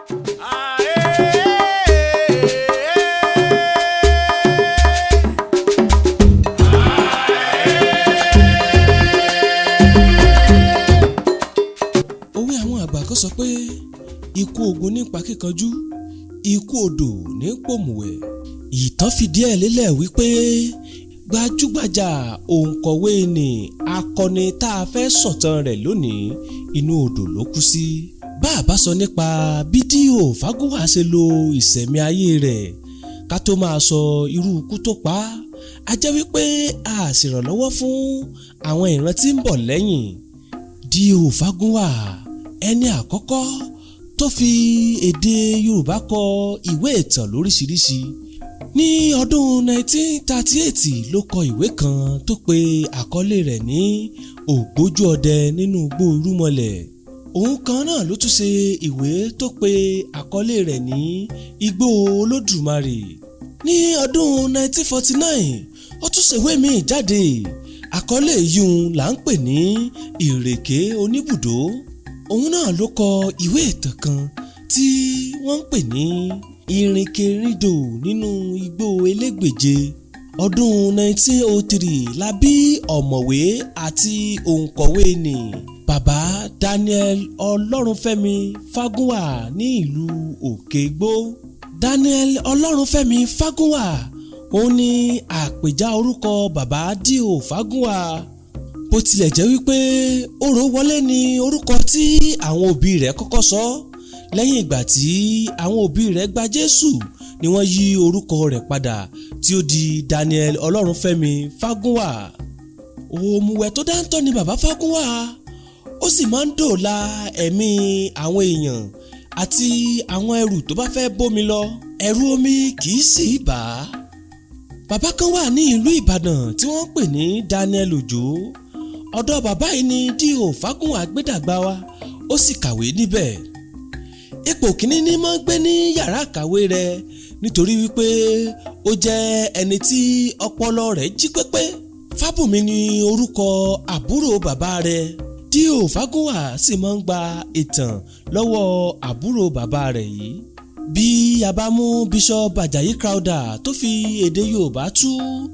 Òwe àwọn àgbà kan sọ pé ikú ogun nípa kíkanjú, ikú odò ní pòmùwẹ̀. Ìtàn fìdí ẹ̀ lélẹ̀ wípé gbajúgbajà òǹkọ̀wé ni akọni tá a fẹ́ sọ̀tàn rẹ̀ lónìí inú odò ló kú sí. Bá a bá sọ nípa bí D.O. Fagunwa ṣe lo ìṣẹ̀mí ayé rẹ̀ ká tó máa sọ irú ikú tó pa á, a jẹ́ wípé a ṣèrànlọ́wọ́ fún àwọn ìran tí ń bọ̀ lẹ́yìn. D.O. Fagunwa ẹni àkọ́kọ́ tó fi èdè Yorùbá kọ ìwé ìtàn lóríṣiríṣi. Ní ọdún 1938 ló kọ ìwé kan tó pe àkọlé rẹ̀ ní ògbójú ọdẹ nínú igbó irúmọlẹ̀. Òun kan náà ló tún ṣe ìwé tó pe àkọlé rẹ̀ ní igbó olódùmarè. Ní ọdún 1949 ó tún ṣèwé míì jáde. Àkọlé yìí là ń pè ní ìrèké oníbùdó. Òun náà ló kọ ìwé ìtàn kan tí wọ́n ń pè ní ìrìnkèrindò nínú igbó elégbèje. Ọdún 1903 la bí ọ̀mọ̀wé àti òǹkọ̀wé ni bàbá Daniel Ọlọ́runfẹ́mi Fagunwa ní ìlú Òkègbó. Daniel Ọlọ́runfẹ́mi Fagunwa òun ni àpèjá orúkọ bàbá D.O. Fagunwa. Bó tilẹ̀ jẹ́ wípé Orówọlé ni orúkọ tí àwọn òbí rẹ̀ kọ́kọ́ sọ. Lẹ́yìn ìgbà tí àwọn òbí rẹ̀ gba Jésù ni wọ́n yí orúkọ rẹ̀ padà tí ó di Daniel Ọlọ́runfẹ́mi Fagunwa. Òmùwẹ̀ tó dáńtọ́ ni bàbá Fagunwa, ó sì máa ń dòòlà ẹ̀mí àwọn èèyàn àti àwọn ẹrù tó bá fẹ́ bómi lọ. Ẹ̀rù omi kì í sì bà á. Bàbá kan wà ní ìlú Ìbàdàn tí wọ́n ń pè ní Daniel Òjó. Ọ̀dọ̀ bàbá yìí ni D.O. Fagunwa gbé dàgbà wá, ó sì kàwé níbẹ̀. Ipò kìíní ni máa ń gbé ní yàrá àkàwé rẹ̀ nítorí wípé ó jẹ́ ẹni tí ọpọlọ rẹ̀ jí pépé. Fábùnmi ni orúkọ àbúrò bàbá rẹ̀. D.O. Fagunwa sì máa ń gba ìtàn lọ́wọ́ àbúrò bàbá rẹ̀ yìí. Bí a bá mú Bishop Ajayi Crowther tó fi èdè Yorùbá tú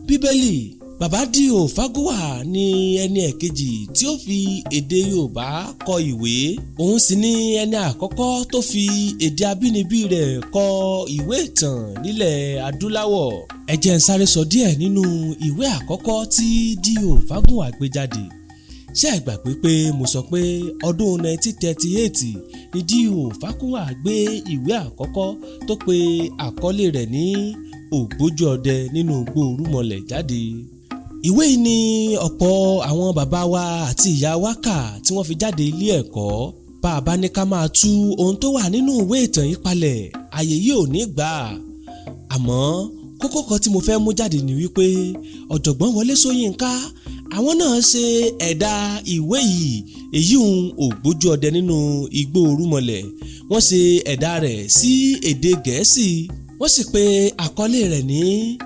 Bíbélì, bàbá D.O. Fagunwa ni ẹni ẹ̀kejì tí ó fi èdè Yorùbá kọ ìwé. Òun sì ni ẹni àkọ́kọ́ tó fi èdè abínibí rẹ̀ kọ ìwé ìtàn nílẹ̀ adúláwọ̀. Ẹ jẹ́ n sáré sọ díẹ̀ nínú ìwé àkọ́kọ́ tí D.O. Fagunwa gbé jáde. Ṣé ẹ gbàgbé pé mo sọ pé ọdún 1938 ni D.O. Fagunwa gbé ìwé àkọ́kọ́ tó pe àkọlé rẹ̀ ní ògbójú ọdẹ nínú igbó irúmọlẹ̀ jáde. Ìwé yìí ni ọ̀pọ̀ àwọn bàbá wa àti ìyá wa kà tí wọ́n fi jáde ilé ẹ̀kọ́. Bá a bá ní ká máa tú ohun tó wà nínú ìwé ìtàn yìí palẹ̀, àyè yìí ò ní gbà á. Àmọ́ kókó kan tí mo fẹ́ mú jáde ni wípé ọ̀jọ̀gbọ́n Wọlé Ṣóyínká àwọn náà ṣe ẹ̀dà ìwé yìí, èyí ń ògbójú ọdẹ nínú igbó irúmọlẹ̀. Wọ́n ṣe ẹ̀dà rẹ̀ sí èdè Gẹ̀ẹ́sì, wọ́n sì pe àkọlé rẹ̀ ní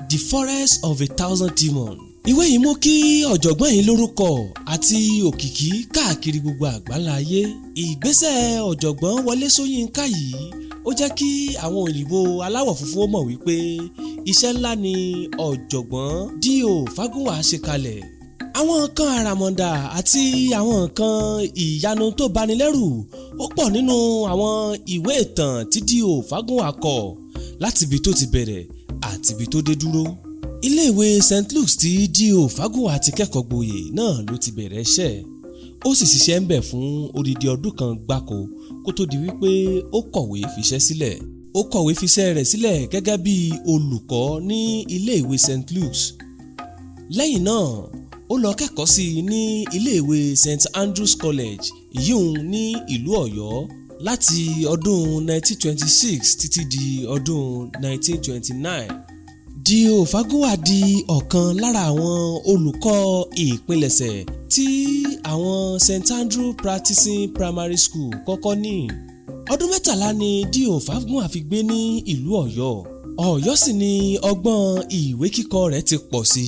The Forest of a Thousand Demons. Ìwé yìí mú kí ọ̀jọ̀gbọ́n yìí lórúkọ àti òkìkí káàkiri gbogbo àgbáńlá ayé. Ìgbésẹ̀ ọ̀jọ̀gbọ́n Wọlé Ṣóyínká yìí ó jẹ́ kí àwọn òyìnbó aláwọ̀ funfun mọ̀ wípé iṣẹ́ ńlá ni ọ̀jọ̀gbọ́n D.O. Fagunwa ṣe kalẹ̀. Àwọn nǹkan àràmọ̀ndà àti àwọn nǹkan ìyanu tó bani lẹ́rù ó pọ̀ nínú àwọn ìwé ìtàn tí D.O. Fagunwa kọ láti ibi tó ti bẹ̀rẹ̀ àti ibi tó dé dúró. Iléèwé St. Luke's tí D.O. Fagunwa ti kẹ́kọ̀ọ́ gboyè náà ló ti bẹ̀rẹ̀ iṣẹ́. Ó sì ṣiṣẹ́ ń bẹ̀ fún odidi ọdún kan gbáko kó tó di wípé ó kọ̀wé fiṣẹ́ sílẹ̀. Ó kọ̀wé fiṣẹ́ rẹ̀ sílẹ̀ gẹ́gẹ́ bí olùkọ́ ní iléèwé St. Luke's. Lẹ́yìn náà ó lọ kẹ́kọ̀ọ́ sí i ní iléèwé St. Andrew's College ìyíhun ní ìlú Ọ̀yọ́ láti ọdún 1926 títí di ọdún 1929. D.O. Fagunwa di ọ̀kan lára àwọn olùkọ́ ìpilẹ̀ṣẹ̀ tí àwọn St. Andrew Practicing Primary School kọ́kọ́ ní. Ọdún 13 ni D.O. Fagunwa fi gbé ní ìlú Ọ̀yọ́. Ọ̀yọ́ sì ni ọgbọ́n ìwé kíkọ rẹ̀ ti pọ̀ sí.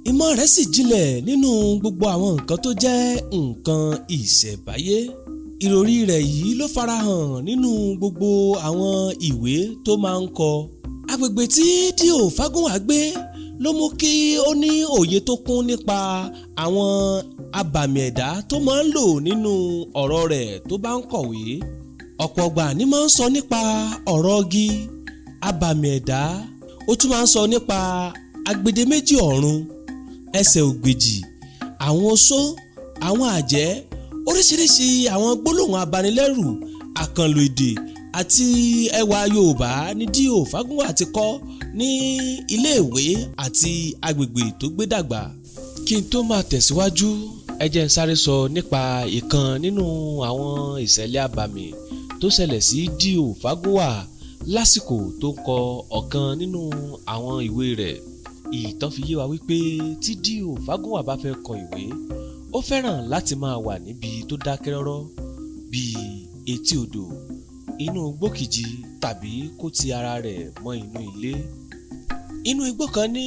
Ìmọ̀ rẹ̀ sì jinlẹ̀ nínú gbogbo àwọn nǹkan tó jẹ́ nǹkan ìṣẹ̀báyé. ìròrí rẹ̀ yìí ló farahàn nínú gbogbo àwọn ìwé tó máa ń kọ. Agbègbè tí D.O. Fagunwa gbé ló mú kí ó ní òye tó kún nípa àwọn abàmì ẹ̀dá tó máa ń lò nínú ọ̀rọ̀ rẹ̀ tó bá ń kọ̀wé. Ọ̀pọ̀ ọgbà ni máa ń sọ nípa ọ̀rọ̀ igi, abàmì ẹ̀dá, ó tún máa ń sọ nípa agbedeméjì ọ̀run, ẹsẹ̀ ògbèjì, àwọn oṣó, àwọn àjẹ́, oríṣiríṣi àwọn gbólóhùn abanilẹ́rù, àkànlò èdè àti ẹwà Yorùbá ní D.O. Fagunwa ti kọ́ ní iléèwé àti agbègbè tó gbé dàgbà. Kí n tó máa tẹ̀síwájú, ẹ jẹ́ n sáré sọ nípa ìkan nínú àwọn ìṣẹ̀lẹ̀ abàmì tó ṣẹlẹ̀ sí D.O. Fagunwa lásìkò tó ń kọ ọ̀kan nínú àwọn ìwé rẹ̀. Ìtàn fi yé wa wípé tí D.O. Fagunwa bá fẹ́ kọ ìwé, ó fẹ́ràn láti máa wà níbi tó dákẹ́ rọ́rọ́ bíi etí odò, inú igbó kìjì tàbí kó ti ara rẹ̀ mọ́ inú ilé. Inú igbó kan ní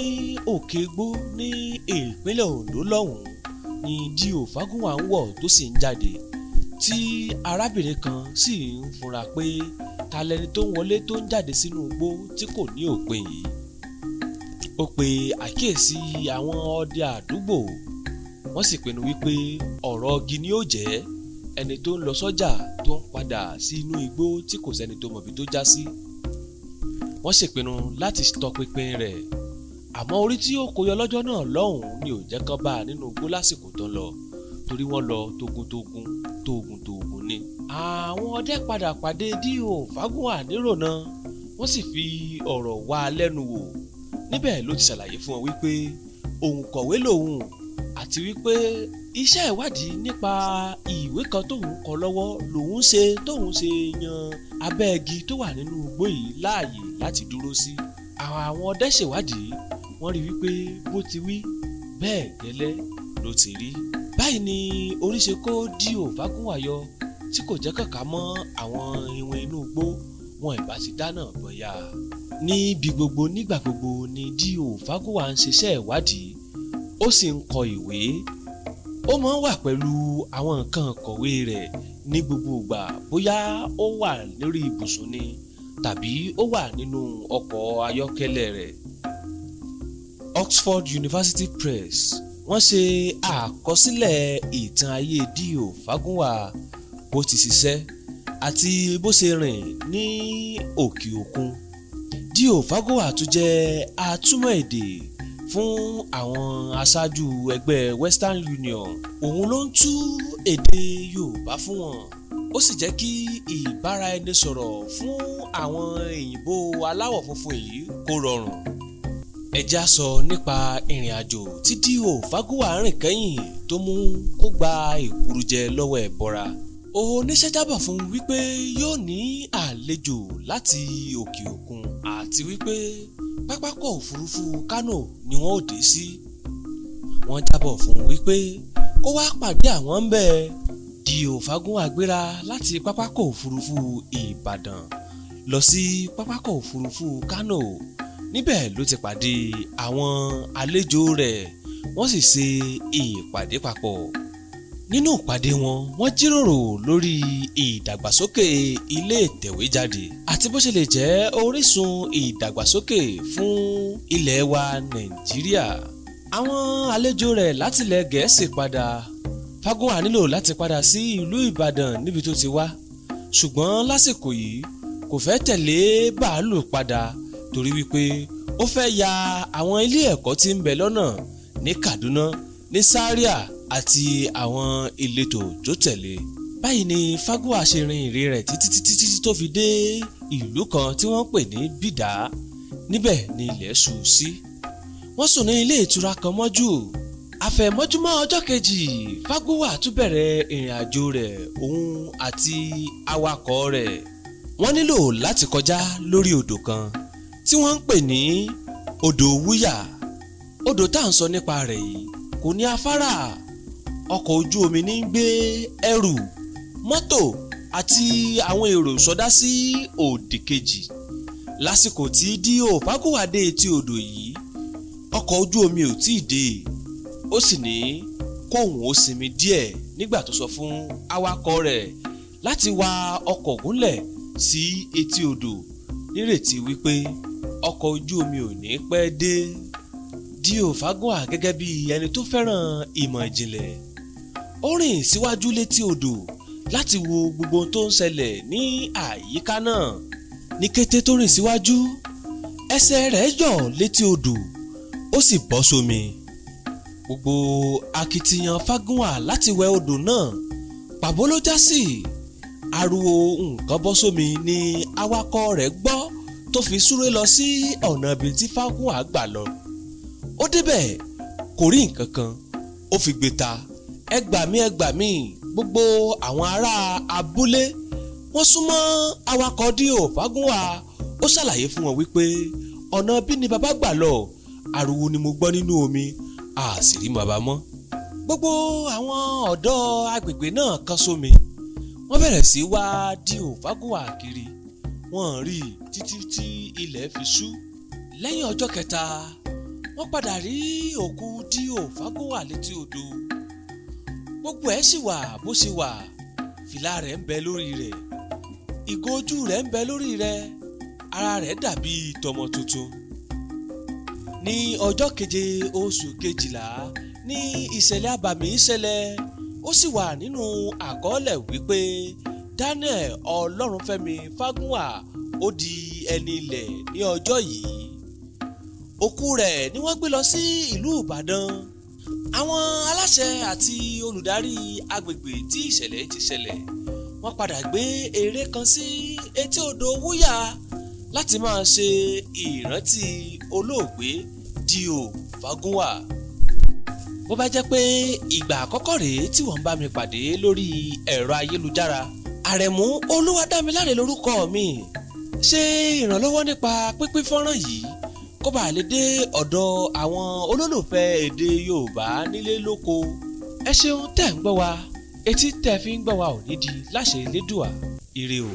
òkè igbó ní ìpínlẹ̀ Ondo lọ́hùn-ún ni D.O. Fagunwa ń wọ̀ tó sì ń jáde, tí arábìnrin kan sì ń fura pé ta lẹni tó ń wọlé tó ń jáde sínú igbó tí kò ní òpin yìí. Ó pe àkíyèsí àwọn ọdẹ àdúgbò, wọ́n sì pinnu wípé ọ̀rọ̀ igi ni ó jẹ́ ẹni tó ń lọ sọ́jà tó ń padà sí inú igbó tí kò sẹ́ni tó mọ̀bí tó já sí. Wọ́n ṣèpinnu láti tọpinpin rẹ̀, àmọ́ orí tí ó kó yọ lọ́jọ́ náà lọ́hùn-ún ni ò jẹ́ kán bá a nínú igbó lásìkò tó ń lọ, torí wọ́n lọ togun ni. Àwọn ọdẹ padà pàdé D.O. Fagunwa nírònà, wọ́n sì fi ọ̀rọ̀ wá a lẹ́nu wò. Níbẹ̀ ló ti ṣàlàyé fún wọn wípé òun kọ̀wé lòun, àti wípé iṣẹ́ ìwádìí nípa ìwé kan tóun kọ lọ́wọ́ lòun ṣe tóun ṣe yan abẹ́ igi tó wà nínú igbó yìí láàyè láti dúró sí. Àwọn ọdẹ ṣèwádìí, wọ́n rí wípé bó ti wí bẹ́ẹ̀ gẹ́lẹ́ ló ti rí. Báyìí ni orí ṣe kó D.O. Fagunwa yọ tí kò jẹ́ kàkà mọ́ àwọn iwin inú igbó, wọn ìbá ti dáná bọ̀yà. Níbi gbogbo nígbà gbogbo ni D.O. Fagunwa ń ṣiṣẹ́ ìwádìí, ó sì ń kọ ìwé. Ó máa ń wà pẹ̀lú àwọn nǹkan kọ̀wé rẹ̀ ní gbogbo ìgbà, bóyá ó wà lórí ibùsùn ni tàbí ó wà nínú ọkọ̀ ayọ́kẹ́lẹ́ rẹ̀. Oxford University Press wọ́n ṣe àkọsílẹ̀ ìtàn ayé D.O. Fagunwa, bó ti ṣiṣẹ́ àti bó ṣe rìn ní òkè òkun. D.O. Fagunwa tún jẹ́ atúmọ̀ èdè fún àwọn aṣáájú ẹgbẹ́ Western Union. Òun ló ń tú èdè Yorùbá fún wọn, ó sì jẹ́ kí ìbáraẹnisọ̀rọ̀ fún àwọn òyìnbó aláwọ̀ funfun yìí kó rọrùn. Ẹ já sọ nípa ìrìn àjò tí D.O. Fagunwa rìn kẹ́yìn tó mú kó gba ìkúrújẹ lọ́wọ́ ẹ̀bọra. Oníṣẹ́ jábọ̀ fún wípé yóò ní àlejò láti òkè òkun àti wípé pápákọ̀ òfurufú Kánò ni wọ́n ò dé sí. Wọ́n jábọ̀ fún wípé kó wá pàdé àwọn ń bẹ̀. D.O. Fagunwa gbéra láti pápákọ̀ òfurufú Ìbàdàn lọ sí pápákọ̀ òfurufú Kánò. Níbẹ̀ ló ti pàdé àwọn àlejò rẹ̀, wọ́n sì ṣe ìpàdé papọ̀. Nínú ìpàdé wọn, wọ́n jíròrò lórí ìdàgbàsókè ilé ìtẹ̀wéjáde àti bó ṣe lè jẹ́ orísun ìdàgbàsókè fún ilẹ̀ wa Nàìjíríà. Àwọn àlejò rẹ̀ láti ilẹ̀ Gẹ̀ẹ́sì padà. Fagunwa nílò láti padà sí ìlú Ìbàdàn níbi tó ti wá, ṣùgbọ́n lásìkò yìí kò fẹ́ tẹ̀lé bàálù padà torí wípé ó fẹ́ ya àwọn ilé ẹ̀kọ́ tí ń bẹ lọ́nà ní Kaduna, ní Zaria àti àwọn ìletò tó tẹ̀lé. Báyìí ni Fagunwa ṣe rin ìrìn rẹ̀ títí tó fi dé ìlú kan tí wọ́n pè ní Bídà. Níbẹ̀ ni ilẹ̀ ṣú sí. Wọ́n sùn ní ilé ìtura kan mọ́jú. Àfẹ̀mọ́júmọ́ ọjọ́ kejì, Fagunwa tún bẹ̀rẹ̀ ìrìn àjò rẹ̀, òun àti awakọ̀ rẹ̀. Wọ́n nílò láti kọjá lórí odò kan tí wọ́n ń pè ní odò Wúyà. Odò tá à ń sọ nípa rẹ̀ yìí kò ní afárá. Ọkọ̀ ojú omi ní ń gbé ẹrù, mọ́tò àti àwọn èrò sọdá sí òdì kejì. Lásìkò tí D.O. Fagunwa dé etí odò yìí, ọkọ̀ ojú omi ò tíì dé. Ó sì ní kóun ó sinmi díẹ̀ nígbà tó sọ fún awakọ̀ rẹ̀ láti wa ọkọ̀ gúnlẹ̀ sí etí odò nírètí wípé ọkọ̀ ojú omi ò ní pẹ́ dé. Dio Fagunwa gẹ́gẹ́ bí ẹni tó fẹ́ràn ìmọ̀ ìjìnlẹ̀, ó rìn síwájú létí odò láti wo gbogbo ohun tó ń ṣẹlẹ̀ ní àyíká náà. Ní kété tó rìn síwájú, ẹsẹ̀ rẹ̀ yọ̀ létí odò, ó sì bọ́ sómi. Gbogbo akitiyan Fagunwa láti wẹ odò náà pàbó ló já sí. Ariwo nǹkan bọ́ sómi ni awakọ̀ rẹ̀ gbọ́ tó fi súré lọ sí ọ̀nà ibi tí Fagunwa gbà lọ. Ó débẹ̀ kò rí nǹkan kan, ó fi gbé ta ẹ gbà mí. Gbogbo àwọn ará abúlé wọ́n súnmọ́ awakọ̀ Dio Fagunwa, ó ṣàlàyé fún wọn wípé ọ̀nà bí ni bàbá gbà lọ, ariwo ni mo gbọ́ nínú omi, a sì rí bàbá mọ́. Gbogbo àwọn ọ̀dọ́ agbègbè náà kan sómi, wọ́n bẹ̀rẹ̀ sí wá Dio Fagunwa kiri, wọ́n rí títí tí ilẹ̀ fi ṣú. Lẹ́yìn ọjọ́ kẹta, wọ́n padà rí òkú Dio Fagunwa létí odò. Gbogbo ẹ̀ sì wà bó ṣe wà, fìlà rẹ̀ ń bẹ lórí rẹ̀, ìgò ojú rẹ̀ ń bẹ lórí rẹ̀, ara rẹ̀ dàbí tọmọ tuntun. Ní ọjọ́ keje oṣù kejìlá ní ìṣẹ̀lẹ̀ abàmì ìṣẹ̀lẹ̀, ó sì wà nínú àkọọ́lẹ̀ wípé Daniel Ọlọ́runfẹ́mi Fagunwa ó di ẹni ilẹ̀ ní ọjọ́ yìí. Òkú rẹ̀ ni wọ́n gbé lọ sí ìlú Ìbàdàn. Àwọn aláṣẹ àti olùdarí agbègbè tí ìṣẹ̀lẹ̀ ti ṣẹlẹ̀, wọ́n padà gbé ère kan sí etí odò Wúyà láti máa ṣe ìrántí olóògbé Dio Fagunwa. Bó bá jẹ́ pé ìgbà àkọ́kọ́ rèé tí wọ́n ń bá mi pàdé lórí ẹ̀rọ ayélujára, Àrẹ̀mú Olúwadámiláre lórúkọ mi. Ṣe ìrànlọ́wọ́ nípa pínpín fọ́nrán yìí kó bàa lè dé ọ̀dọ̀ àwọn olólùfẹ́ èdè Yorùbá nílé lóko. Ẹ ṣeun tẹ́ ń gbọ́ wa, etí tẹ́ fi ń gbọ́ wa ò ní di láṣẹ Elédùà. Ire o.